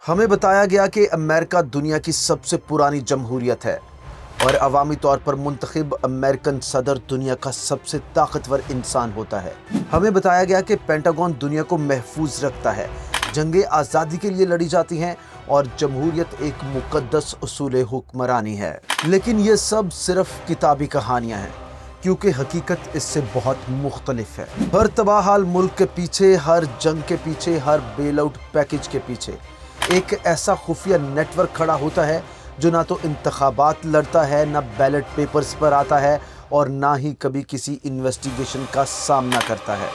हमें बताया गया कि अमेरिका दुनिया की सबसे पुरानी जमहूरियत है और अवामी तौर पर मुंतखब अमेरिकन सदर दुनिया का सबसे ताकतवर इंसान होता है। हमें बताया गया कि पेंटागन दुनिया को महफूज रखता है, जंगें आज़ादी के लिए लड़ी जाती हैं और जमहूरियत एक मुकद्दस उसूल हुक्मरानी है। लेकिन ये सब सिर्फ किताबी कहानियाँ हैं, क्योंकि हकीकत इससे बहुत मुख्तलिफ है। हर तबाहाल मुल्क के पीछे, हर जंग के पीछे, हर बेल आउट पैकेज के पीछे एक ऐसा खुफिया नेटवर्क खड़ा होता है जो ना तो इंतखाबात लड़ता है, ना बैलेट पेपर्स पर आता है और ना ही कभी किसी इन्वेस्टिगेशन का सामना करता है।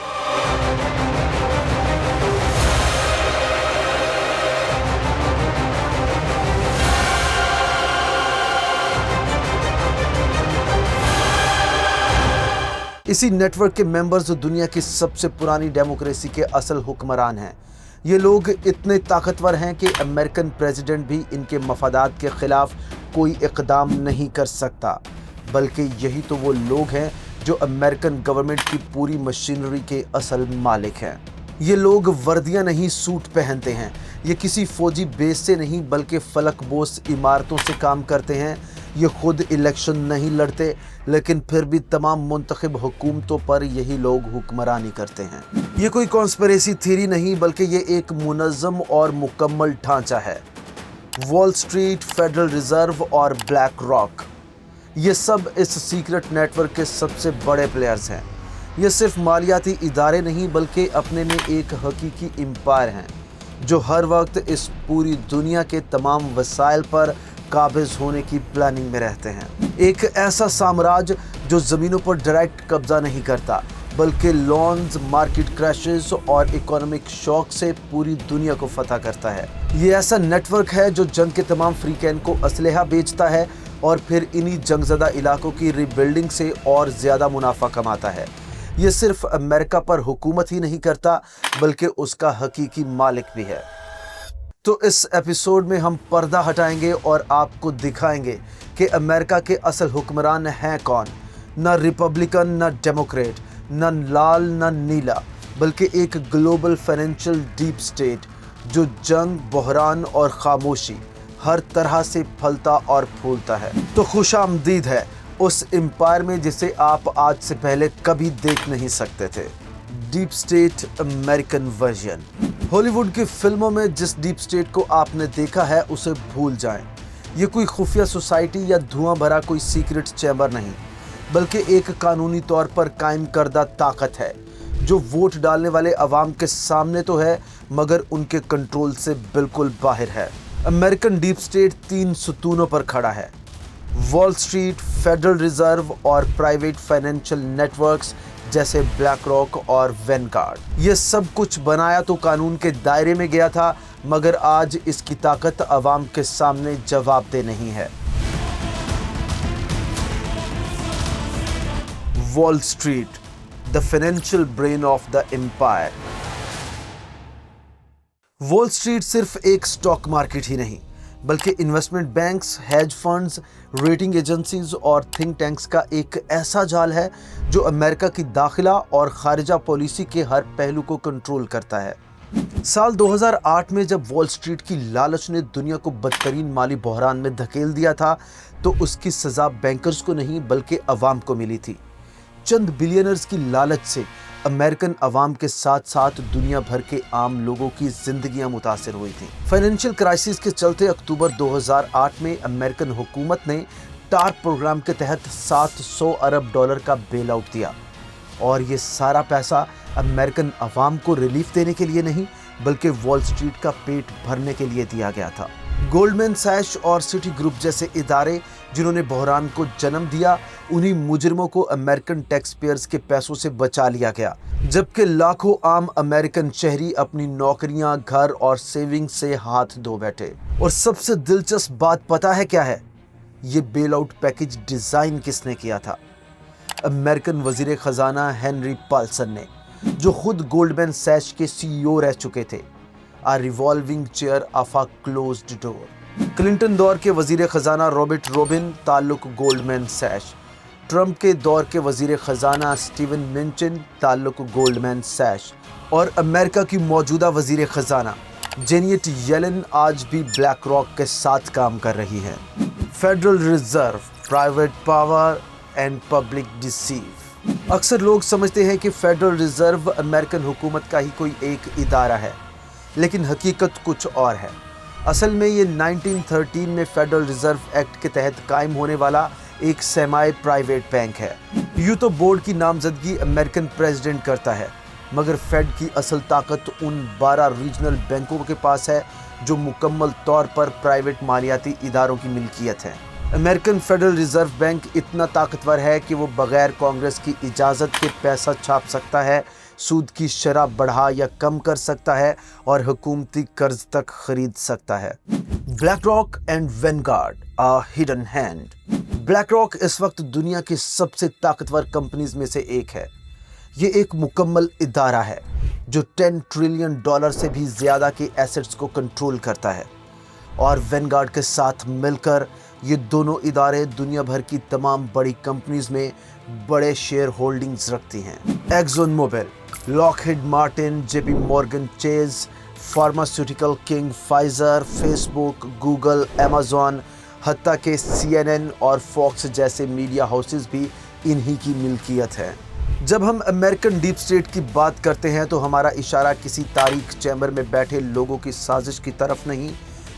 इसी नेटवर्क के मेंबर्स दुनिया की सबसे पुरानी डेमोक्रेसी के असल हुक्मरान हैं। ये लोग इतने ताकतवर हैं कि अमेरिकन प्रेसिडेंट भी इनके मफादात के खिलाफ कोई इक़दाम नहीं कर सकता, बल्कि यही तो वो लोग हैं जो अमेरिकन गवर्नमेंट की पूरी मशीनरी के असल मालिक हैं। ये लोग वर्दियां नहीं, सूट पहनते हैं। ये किसी फौजी बेस से नहीं बल्कि फलकबोस इमारतों से काम करते हैं। ये खुद इलेक्शन नहीं लड़ते, लेकिन फिर भी तमाम मुंतखब हुकूमतों पर यही लोग हुक्मरानी करते हैं। ये कोई कॉन्स्पिरेसी थ्योरी नहीं, बल्कि ये एक मुनज़्ज़म और मुकम्मल ढांचा है। वॉल स्ट्रीट, फेडरल रिजर्व और ब्लैक रॉक, ये सब इस सीक्रेट नेटवर्क के सबसे बड़े प्लेयर्स हैं। ये सिर्फ मालियाती इदारे नहीं बल्कि अपने में एक हकीकी एम्पायर हैं, जो हर वक्त इस पूरी दुनिया के तमाम वसाइल पर काबिज होने की प्लानिंग में रहते हैं। एक ऐसा साम्राज्य जो ज़मीनों पर डायरेक्ट कब्जा नहीं करता, बल्कि लॉन्स, मार्केट क्रैशेस और इकोनॉमिक शॉक से पूरी दुनिया को फतह करता है। ये ऐसा नेटवर्क है जो जंग के तमाम फ्रीकैन को असलहा बेचता है और फिर इन्हीं जंगज़दा इलाकों की रीबिल्डिंग से और ज़्यादा मुनाफा कमाता है। ये सिर्फ अमेरिका पर हुकूमत ही नहीं करता, बल्कि उसका हकीकी मालिक भी है। तो इस एपिसोड में हम पर्दा हटाएंगे और आपको दिखाएंगे कि अमेरिका के असल हुक्मरान हैं कौन। न रिपब्लिकन, न डेमोक्रेट, न लाल, न नीला, बल्कि एक ग्लोबल फाइनेंशियल डीप स्टेट जो जंग, बहरान और खामोशी हर तरह से फलता और फूलता है। तो खुशामदीद है उस एम्पायर में जिसे आप आज से पहले कभी देख नहीं सकते थे। Deep state American version. Hollywood की फिल्मों में जिस डीप स्टेट को आपने देखा है उसे भूल जाएं। ये कोई खुफिया सोसाइटी या धुआं भरा कोई सीक्रेट चैम्बर नहीं, बल्कि एक कानूनी तौर पर कायम करदा ताकत है जो वोट डालने वाले अवाम के सामने तो है, मगर उनके कंट्रोल से बिल्कुल बाहर है। अमेरिकन डीप स्टेट 3 सुतूनों पर खड़ा है: वॉल स्ट्रीट, फेडरल रिजर्व और प्राइवेट फाइनेंशियल नेटवर्क्स जैसे ब्लैक रॉक और वैनगार्ड। ये सब कुछ बनाया तो कानून के दायरे में गया था, मगर आज इसकी ताकत अवाम के सामने जवाबदेह नहीं है। Wall Street, the financial brain of the empire. Wall Street सिर्फ एक स्टॉक मार्केट ही नहीं, बल्कि investment banks, hedge funds, rating agencies और थिंक टैंक्स का एक ऐसा जाल है जो अमेरिका की दाखिला और खारिजा पॉलिसी के हर पहलू को कंट्रोल करता है। साल 2008 में जब वॉल स्ट्रीट की लालच ने दुनिया को बदतरीन माली बहरान में धकेल दिया था, तो उसकी सज़ा बैंकर्स को नहीं बल्कि अवाम को मिली थी। चंद बिलियनर्स की लालच से अमेरिकन अवाम के साथ साथ दुनिया भर के आम लोगों की जिंदगियां मुतासिर हुई थी। फाइनेंशियल क्राइसिस के चलते अक्टूबर 2008 में अमेरिकन हुकूमत ने टार प्रोग्राम के तहत $700 अरब का बेल आउट दिया, और ये सारा पैसा अमेरिकन अवाम को रिलीफ देने के लिए नहीं बल्कि वॉल स्ट्रीट का पेट भरने के लिए दिया गया था। गोल्डमैन सैश और सिटी ग्रुप जैसे इदारे जिन्होंने बहरान को जन्म दिया, उन्हीं मुजरिमों को अमेरिकन टैक्स पेयर्स के पैसों से बचा लिया गया, जबकि लाखों आम अमेरिकन शहरी अपनी नौकरियां, घर और सेविंग से हाथ धो बैठे। और सबसे दिलचस्प बात पता है क्या है? ये बेल आउट पैकेज डिजाइन किसने किया था? अमेरिकन वजीर खजाना हेनरी पाल्सन ने, जो खुद गोल्डमैन सैश के CEO रह चुके थे। A revolving chair of a closed door। Clinton दौर के वजीर खजाना रॉबर्ट रोबिन, ताल्लुक गोल्डमैन सैश। ट्रंप के दौर के वजीर खजाना स्टीवन मिन्चिन, ताल्लुक गोल्डमैन सैश। और अमेरिका की मौजूदा वजीर खजाना जेनियट येलेन आज भी ब्लैक रॉक के साथ काम कर रही हैं। Federal reserve, private power and public deceive. अक्सर लोग समझते हैं कि फेडरल रिजर्व अमेरिकन हुकूमत का ही कोई एक इदारा है, लेकिन हकीकत कुछ और है। असल में ये 1913 में फेडरल रिजर्व एक्ट के तहत कायम होने वाला एक सेमाई प्राइवेट बैंक है। यूं तो बोर्ड की नामजदगी अमेरिकन प्रेसिडेंट करता है, मगर फेड की असल ताकत उन 12 रीजनल बैंकों के पास है जो मुकम्मल तौर पर प्राइवेट मालियाती इदारों की मिल्कियत है। अमेरिकन फेडरल रिजर्व बैंक इतना ताकतवर है कि वो बगैर कांग्रेस की इजाज़त के पैसा छाप सकता है, सूद की शरह बढ़ा या कम कर सकता है और हुकूमती कर्ज तक खरीद सकता है। Black rock and Vanguard, a hidden hand. Black rock इस वक्त दुनिया की सबसे ताकतवर कंपनीज में से एक है। ये एक मुकम्मल इदारा है जो $10 ट्रिलियन से भी ज़्यादा के एसेट्स को कंट्रोल करता है, और वैनगार्ड के साथ मिलकर ये दोनों इदारे दुनिया भर की तमाम बड़ी कंपनीज में बड़े शेयर होल्डिंग्स रखती हैं। Exxon Mobil, Lockheed Martin, JP Morgan Chase, pharmaceutical king Pfizer, Facebook, Google, Amazon, हत्ता के CNN और फॉक्स जैसे मीडिया हाउसेस भी इन्हीं की मिल्कियत है। जब हम अमेरिकन डीप स्टेट की बात करते हैं तो हमारा इशारा किसी तारीख चैम्बर में बैठे लोगों की साजिश की तरफ नहीं,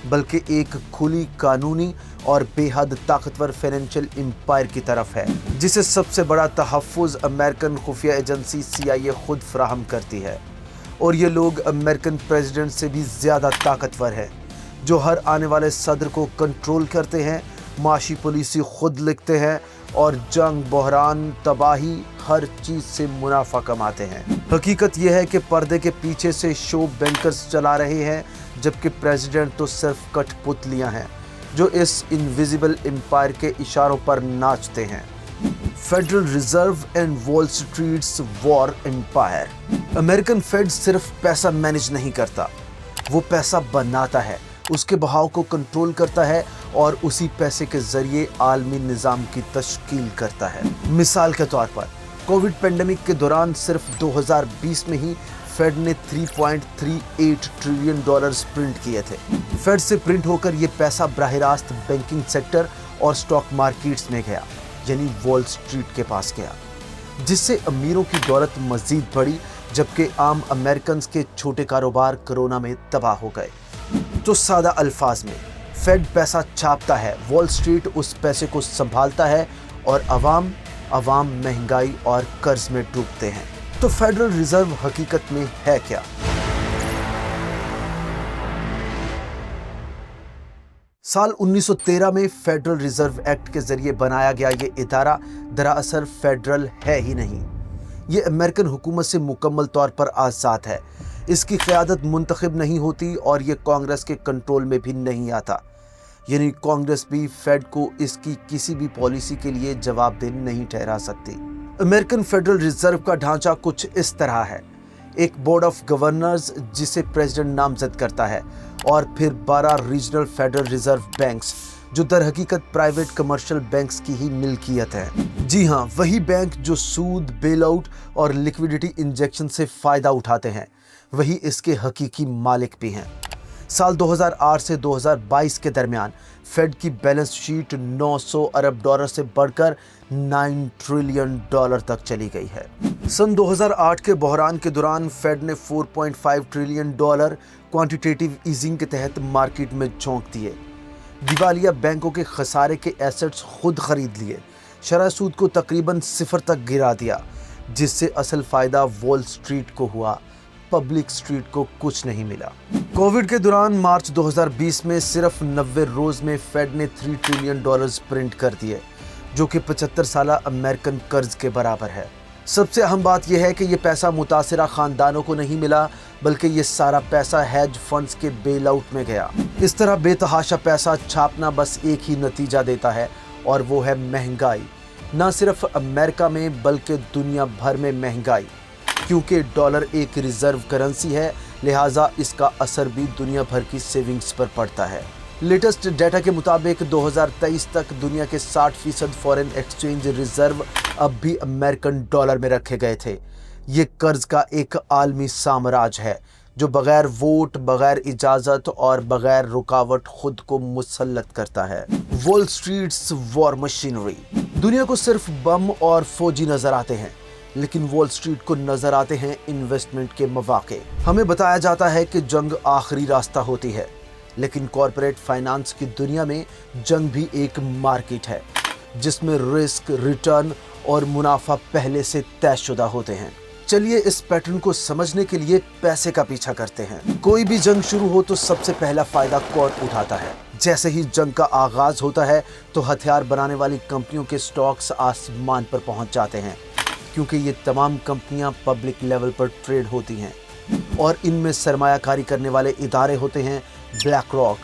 बल्कि एक खुली, कानूनी और बेहद ताकतवर फाइनेंशियल एम्पायर की तरफ है, जिसे सबसे बड़ा तहफ़्फ़ुज़ अमेरिकन खुफिया एजेंसी CIA खुद फराहम करती है। और ये लोग अमेरिकन प्रेसिडेंट से भी ज़्यादा ताकतवर है, जो हर आने वाले सदर को कंट्रोल करते हैं, माशी पॉलिसी खुद लिखते हैं और जंग, बहरान, तबाही, हर चीज़ से मुनाफा कमाते हैं। हकीकत यह है कि पर्दे के पीछे से शो बैंकर्स चला रहे हैं, जबकि प्रेसिडेंट तो सिर्फ कठपुतलियां हैं जो इस इनविजिबल एम्पायर के इशारों पर नाचते हैं। Federal Reserve and Wall Street's war empire. American Fed सिर्फ पैसा मैनेज नहीं करता, वो पैसा बनाता है, उसके बहाव को कंट्रोल करता है और उसी पैसे के जरिए आलमी निज़ाम की तश्कील करता है। मिसाल के तौर पर कोविड पेंडेमिक के दौरान सिर्फ 2020 में ही फेड ने $3.38 ट्रिलियन प्रिंट किए थे। फेड से प्रिंट होकर ये पैसा बराह रास्त बैंकिंग सेक्टर और स्टॉक मार्केट्स में गया, यानी वॉल स्ट्रीट के पास गया, जिससे अमीरों की दौलत मजीद बढ़ी, जबकि आम अमेरिकन के छोटे कारोबार कोरोना में तबाह हो गए। तो सादा अल्फाज में फेड पैसा छापता है, वॉल स्ट्रीट उस पैसे को संभालता है और अवाम महंगाई और कर्ज में डूबते हैं। तो फेडरल रिजर्व हकीकत में है क्या? साल 1913 में फेडरल रिजर्व एक्ट के जरिए बनाया गया ये इदारा दरअसल फेडरल है ही नहीं। ये अमेरिकन हुकूमत से मुकम्मल तौर पर आज़ाद है। इसकी क़यादत मुंतखब नहीं होती और ये कांग्रेस के कंट्रोल में भी नहीं आता, यानी कांग्रेस भी फेड को इसकी किसी भी पॉलिसी के लिए जवाबदेह नहीं ठहरा सकती। अमेरिकन फेडरल रिजर्व का ढांचा कुछ इस तरह है। एक बोर्ड ऑफ गवर्नर्स जिसे प्रेसिडेंट नामजद करता है, और फिर 12 रीजनल फेडरल रिजर्व बैंक्स जो दर हकीकत प्राइवेट कमर्शियल बैंक्स की ही मिल्कियत है। जी हाँ, वही बैंक जो सूद, बेल आउट और लिक्विडिटी इंजेक्शन से फ़ायदा उठाते हैं, वही इसके हकीकी मालिक भी हैं। साल 2008 से 2022 के दरमियान फेड की बैलेंस शीट $900 अरब से बढ़कर $9 ट्रिलियन तक चली गई है। सन 2008 के बहरान के दौरान फेड ने $4.5 ट्रिलियन क्वांटिटेटिव ईजिंग के तहत मार्केट में झोंक दिए। दिवालिया बैंकों के खसारे के एसेट्स खुद खरीद लिए, शरह सूद को तकरीबन 0 तक गिरा दिया, जिससे असल फ़ायदा वॉल स्ट्रीट को हुआ, पब्लिक स्ट्रीट को कुछ नहीं मिला। कोविड के दौरान मार्च 2020 में सिर्फ 90 रोज़ में फेड ने $3 ट्रिलियन प्रिंट कर दिए, जो कि 75 साला अमेरिकन कर्ज के बराबर है। सबसे अहम बात यह है कि ये पैसा मुतासिरा ख़ानदानों को नहीं मिला, बल्कि ये सारा पैसा हेज फंड्स के बेल आउट में गया। इस तरह बेतहाशा पैसा छापना बस एक ही नतीजा देता है, और वो है महंगाई। ना सिर्फ अमेरिका में बल्कि दुनिया भर में महंगाई, क्योंकि डॉलर एक रिजर्व करेंसी है, लिहाजा इसका असर भी दुनिया भर की सेविंग्स पर पड़ता है। लेटेस्ट डाटा के मुताबिक 2023 तक दुनिया के 60% फॉरेन एक्सचेंज रिजर्व अब भी अमेरिकन डॉलर में रखे गए थे। ये कर्ज का एक आलमी साम्राज्य है जो बगैर वोट, बगैर इजाज़त और बगैर रुकावट खुद को मुसल्लत करता है। Wall Street's war machinery. दुनिया को सिर्फ बम और फौजी नजर आते हैं, लेकिन वॉल स्ट्रीट को नजर आते हैं इन्वेस्टमेंट के मौके। हमें बताया जाता है कि जंग आखिरी रास्ता होती है, लेकिन कॉर्पोरेट फाइनेंस की दुनिया में जंग भी एक मार्केट है जिसमें रिस्क, रिटर्न और मुनाफा पहले से तयशुदा होते हैं। चलिए इस पैटर्न को समझने के लिए पैसे का पीछा करते हैं। कोई भी जंग शुरू हो तो सबसे पहला फायदा कौन उठाता है? जैसे ही जंग का आगाज होता है तो हथियार बनाने वाली कंपनियों के स्टॉक्स आसमान पर पहुंच जाते हैं, क्योंकि ये तमाम कंपनियां पब्लिक लेवल पर ट्रेड होती हैं और इनमें सरमायाकारी करने वाले इदारे होते हैं BlackRock,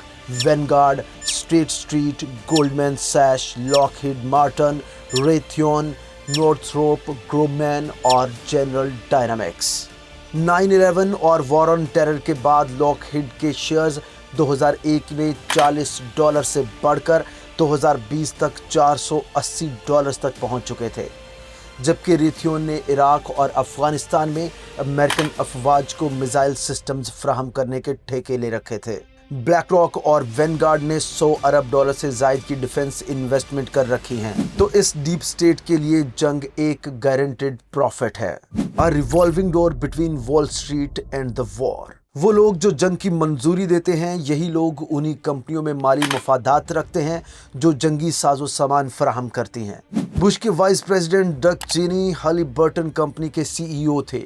Vanguard, State Street, Goldman Sachs, Lockheed Martin, Raytheon, Northrop Grumman और जनरल डायनामिक्स। 9/11 और वॉर ऑन टेरर के बाद लॉकहीड के शेयर्स 2001 में $40 से बढ़कर 2020 तक $480 तक पहुंच चुके थे, जबकि रेथियन ने इराक और अफगानिस्तान में अमेरिकन अफवाज को मिसाइल सिस्टम्स फराहम करने के ठेके ले रखे थे। ब्लैक रॉक और वैनगार्ड ने $100 अरब से जायद की डिफेंस इन्वेस्टमेंट कर रखी हैं। तो इस डीप स्टेट के लिए जंग एक गारंटेड प्रॉफिट है। A revolving door between Wall Street and the war. वो लोग जो जंग की मंजूरी देते हैं, यही लोग उन्हीं कंपनियों में माली मफादात रखते हैं जो जंगी साजो सामान फराहम करती हैं। बुश के वाइस प्रेसिडेंट डक चेनी हालिबर्टन कंपनी के CEO थे।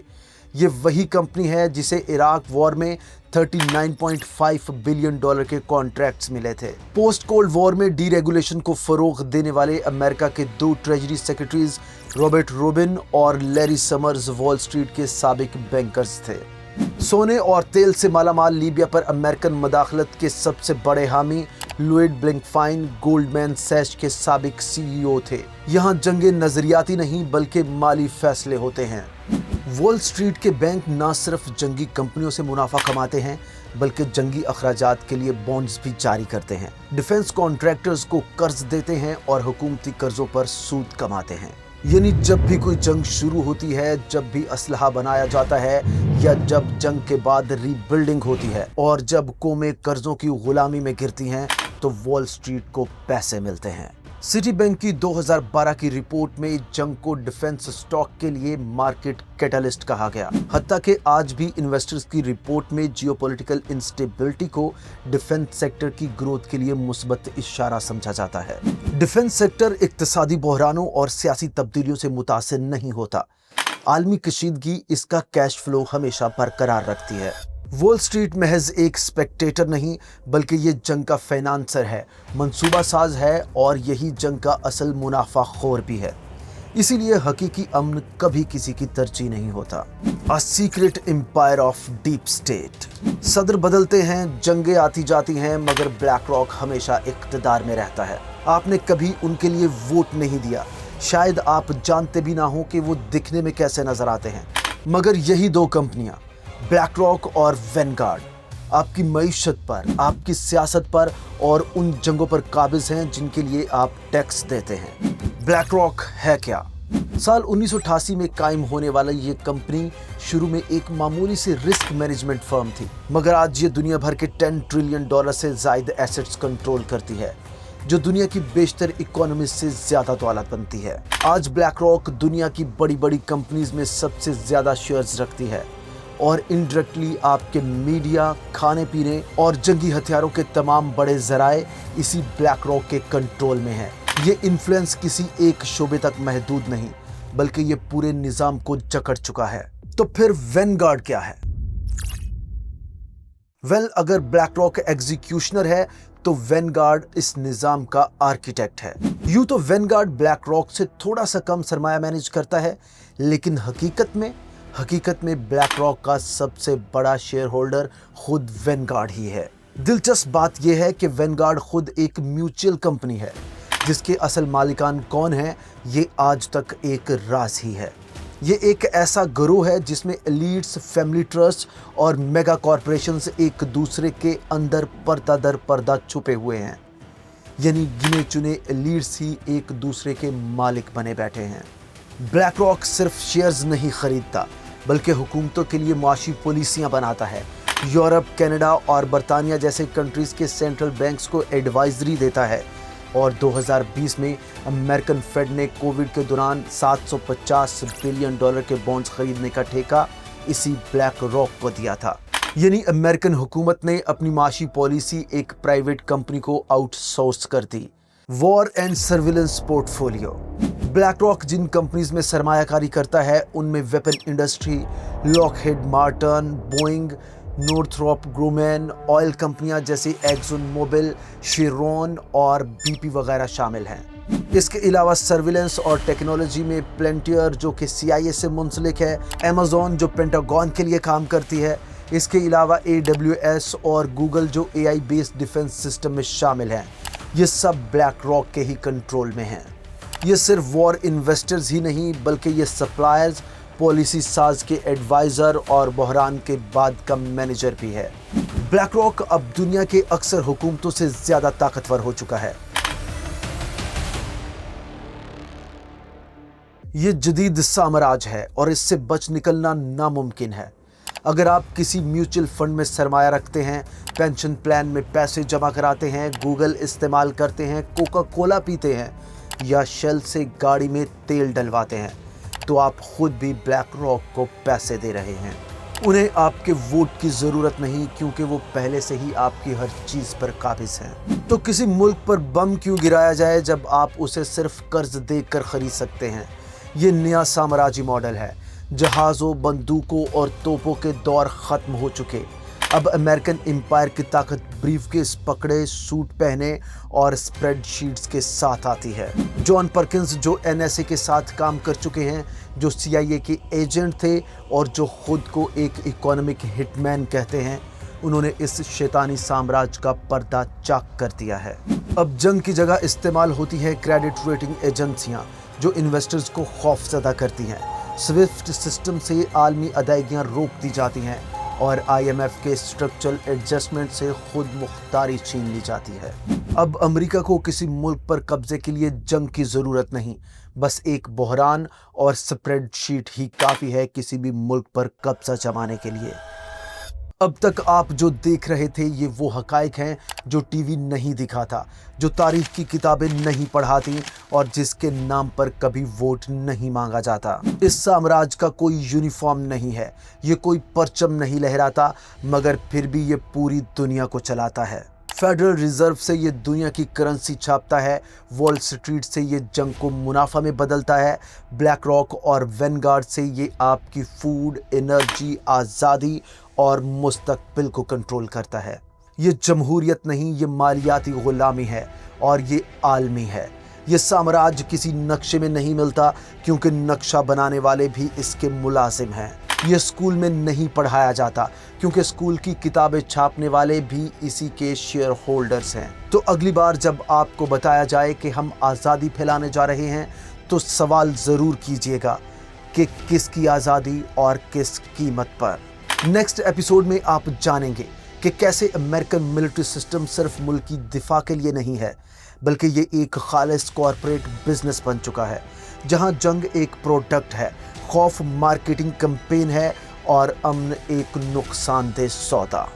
ये वही कंपनी है जिसे इराक वॉर में $39.5 बिलियन के कॉन्ट्रैक्ट्स मिले थे। पोस्ट कोल्ड वॉर में डीरेगुलेशन को फरोग देने वाले अमेरिका के 2 ट्रेजरी सेक्रेटरीज रॉबर्ट रूबिन और लैरी समर्स वॉल स्ट्रीट के साबिक बैंकर्स थे। सोने और तेल से मालामाल लीबिया पर अमेरिकन मदाखलत के सबसे बड़े हामी लुइड ब्लिंकफाइन गोल्डमैन सैश के साबिक CEO थे। यहाँ जंगे नजरियाती नहीं बल्कि माली फैसले होते हैं। वॉल स्ट्रीट के बैंक न सिर्फ जंगी कंपनियों से मुनाफा कमाते हैं, बल्कि जंगी अखराजात के लिए बॉन्ड्स भी जारी करते हैं, डिफेंस कॉन्ट्रैक्टर्स को कर्ज देते हैं और हुकूमती कर्जों पर सूद कमाते हैं। यानी जब भी कोई जंग शुरू होती है, जब भी असलहा बनाया जाता है या जब जंग के बाद रीबिल्डिंग होती है और जब कौमें कर्जों की गुलामी में गिरती हैं, तो वॉल स्ट्रीट को पैसे मिलते हैं। सिटी बैंक की 2012 की रिपोर्ट में जंग को डिफेंस स्टॉक के लिए मार्केट कैटलिस्ट कहा गया। हत्ता कि आज भी इन्वेस्टर्स की रिपोर्ट में जियोपॉलिटिकल इंस्टेबिलिटी को डिफेंस सेक्टर की ग्रोथ के लिए मुस्बत इशारा समझा जाता है। डिफेंस सेक्टर इक्तिसादी बहरानों और सियासी तब्दीलियों से मुतासिर नहीं होता। आलमी कशीदगी इसका कैश फ्लो हमेशा बरकरार रखती है। वॉल स्ट्रीट महज एक स्पेक्टेटर नहीं, बल्कि ये जंग का फाइनेंसर है, मंसूबा साज है और यही जंग का असल मुनाफा खोर भी है। इसीलिए हकीकी अमन कभी किसी की तरजीह नहीं होता। A secret empire of deep state. सदर बदलते हैं, जंगें आती जाती हैं, मगर ब्लैक रॉक हमेशा इक़्तिदार में रहता है। आपने कभी उनके लिए वोट नहीं दिया, शायद आप जानते भी ना हो कि वो दिखने में कैसे नजर आते हैं, मगर यही 2 कंपनियां ब्लैक रॉक और वैनगार्ड आपकी मईशत पर, आपकी सियासत पर और उन जंगों पर काबिज हैं जिनके लिए आप टैक्स देते हैं। ब्लैक रॉक है क्या? साल 1988 में कायम होने वाला ये कंपनी शुरू में एक मामूली से रिस्क मैनेजमेंट फर्म थी, मगर आज ये दुनिया भर के $10 ट्रिलियन से ज्यादा एसेट्स कंट्रोल करती है, जो दुनिया की बेशतर इकोनॉमी से ज्यादा दौलत बनती है। आज ब्लैक रॉक दुनिया की बड़ी बड़ी कंपनीज में सबसे ज्यादा शेयर्स रखती है और इनडायरेक्टली आपके मीडिया, खाने पीने और जंगी हथियारों के तमाम बड़े जराए इसी ब्लैक रॉक के कंट्रोल में है। ये इन्फ्लुएंस किसी एक शोबे तक महदूद नहीं, बल्कि ये पूरे निजाम को जकड़ चुका है। तो फिर वैनगार्ड क्या है? अगर ब्लैक रॉक एग्जीक्यूशनर है तो वैनगार्ड इस निजाम का आर्किटेक्ट है। यूं तो वैनगार्ड ब्लैक रॉक से थोड़ा सा कम सरमाया मैनेज करता है, लेकिन हकीकत में ब्लैक रॉक का सबसे बड़ा शेयर होल्डर खुद वैनगार्ड ही है। दिलचस्प बात यह है कि वैनगार्ड खुद एक म्यूचुअल कंपनी है, जिसके असल मालिकान कौन है ये आज तक एक राज ही है। ये एक ऐसा गिरोह है जिसमें एलीट्स, फैमिली ट्रस्ट और मेगा कॉरपोरेशंस एक दूसरे के अंदर पर्दा दर पर्दा छुपे हुए हैं। यानी गिने चुने एलीट्स ही एक दूसरे के मालिक बने बैठे हैं। ब्लैक रॉक सिर्फ शेयर्स नहीं खरीदता, बल्कि हुकूमतों के लिए मुआशी पॉलिसियां बनाता है। यूरोप, कनाडा और बरतानिया जैसे कंट्रीज के सेंट्रल बैंक्स को एडवाइजरी देता है। और 2020 में अमेरिकन फेड ने कोविड के दौरान $750 बिलियन के बॉन्ड्स खरीदने का ठेका इसी ब्लैक रॉक को दिया था। यानी अमेरिकन हुकूमत ने अपनी माशी पॉलिसी एक प्राइवेट कंपनी को आउटसोर्स कर दी। War and surveillance portfolio. BlackRock जिन कंपनीज में सरमायाकारी करता है उनमें weapon industry, Lockheed Martin, Boeing, Northrop Grumman, oil कंपनियां जैसे एक्सन मोबिल, शेरॉन और बीपी वगैरह शामिल हैं। इसके अलावा सर्विलेंस और टेक्नोलॉजी में प्लेंटियर जो कि CIA से मुंसलिक है, अमेज़न जो पेंटागन के लिए काम करती है, इसके अलावा AWS और गूगल जो AI बेस्ड डिफेंस सिस्टम में शामिल हैं। ये सब ब्लैक रॉक के ही कंट्रोल में हैं। ये सिर्फ वॉर इन्वेस्टर्स ही नहीं बल्कि ये सप्लायर्स, पॉलिसी साज के एडवाइजर और बहरान के बाद का मैनेजर भी है। ब्लैक रॉक अब दुनिया के अक्सर हुकूमतों से ज्यादा ताकतवर हो चुका है। ये जदीद साम्राज्य है और इससे बच निकलना नामुमकिन है। अगर आप किसी म्यूचुअल फंड में सरमाया रखते हैं, पेंशन प्लान में पैसे जमा कराते हैं, गूगल इस्तेमाल करते हैं, कोका कोला पीते हैं या शेल से गाड़ी में तेल डलवाते हैं, तो आप खुद भी ब्लैक रॉक को पैसे दे रहे हैं। उन्हें आपके वोट की ज़रूरत नहीं क्योंकि वो पहले से ही आपकी हर चीज़ पर काबिज हैं। तो किसी मुल्क पर बम क्यों गिराया जाए जब आप उसे सिर्फ कर्ज देकर खरीद सकते हैं। ये नया साम्राज्य मॉडल है। जहाज़ों, बंदूकों और तोपों के दौर ख़त्म हो चुके। अब अमेरिकन एम्पायर की ताकत ब्रीफकेस पकड़े, सूट पहने और स्प्रेडशीट्स के साथ आती है। जॉन परकिंस जो NSA के साथ काम कर चुके हैं, जो CIA के एजेंट थे और जो खुद को एक इकोनॉमिक हिटमैन कहते हैं, उन्होंने इस शैतानी साम्राज्य का पर्दा चाक कर दिया है। अब जंग की जगह इस्तेमाल होती है क्रेडिट रेटिंग एजेंसियां जो इन्वेस्टर्स को खौफजदा करती हैं। स्विफ्ट सिस्टम से आलमी अदायगियां रोक दी जाती हैं और IMF के स्ट्रक्चरल एडजस्टमेंट से खुद मुख्तारी छीन ली जाती है। अब अमेरिका को किसी मुल्क पर कब्जे के लिए जंग की ज़रूरत नहीं, बस एक बहरान और स्प्रेडशीट ही काफ़ी है किसी भी मुल्क पर कब्जा जमाने के लिए। अब तक आप जो देख रहे थे ये वो हकाइक हैं जो TV नहीं दिखाता, जो तारीख की किताबें नहीं पढ़ाती और जिसके नाम पर कभी वोट नहीं मांगा जाता। इस साम्राज्य का कोई यूनिफॉर्म नहीं है, ये कोई परचम नहीं लहराता, मगर फिर भी ये पूरी दुनिया को चलाता है। फेडरल रिजर्व से ये दुनिया की करेंसी छापता है, वॉल स्ट्रीट से ये जंग को मुनाफा में बदलता है, ब्लैक रॉक और वैनगार्ड से ये आपकी फूड, एनर्जी, आज़ादी और मुस्तकबिल को कंट्रोल करता है। ये जमहूरियत नहीं, ये मालियाती गुलामी है और ये आलमी है। ये साम्राज्य किसी नक्शे में नहीं मिलता क्योंकि नक्शा बनाने वाले भी इसके मुलाजिम हैं। ये स्कूल में नहीं पढ़ाया जाता क्योंकि स्कूल की किताबें छापने वाले भी इसी के शेयर होल्डर्स हैं। तो अगली बार जब आपको बताया जाए कि हम आज़ादी फैलाने जा रहे हैं तो सवाल ज़रूर कीजिएगा कि किसकी आज़ादी और किस कीमत पर। नेक्स्ट एपिसोड में आप जानेंगे कि कैसे अमेरिकन मिलिट्री सिस्टम सिर्फ मुल्क की दिफा के लिए नहीं है बल्कि ये एक खालिस कॉरपोरेट बिजनेस बन चुका है, जहां जंग एक प्रोडक्ट है, खौफ मार्केटिंग कैंपेन है और अमन एक नुकसानदेह सौदा।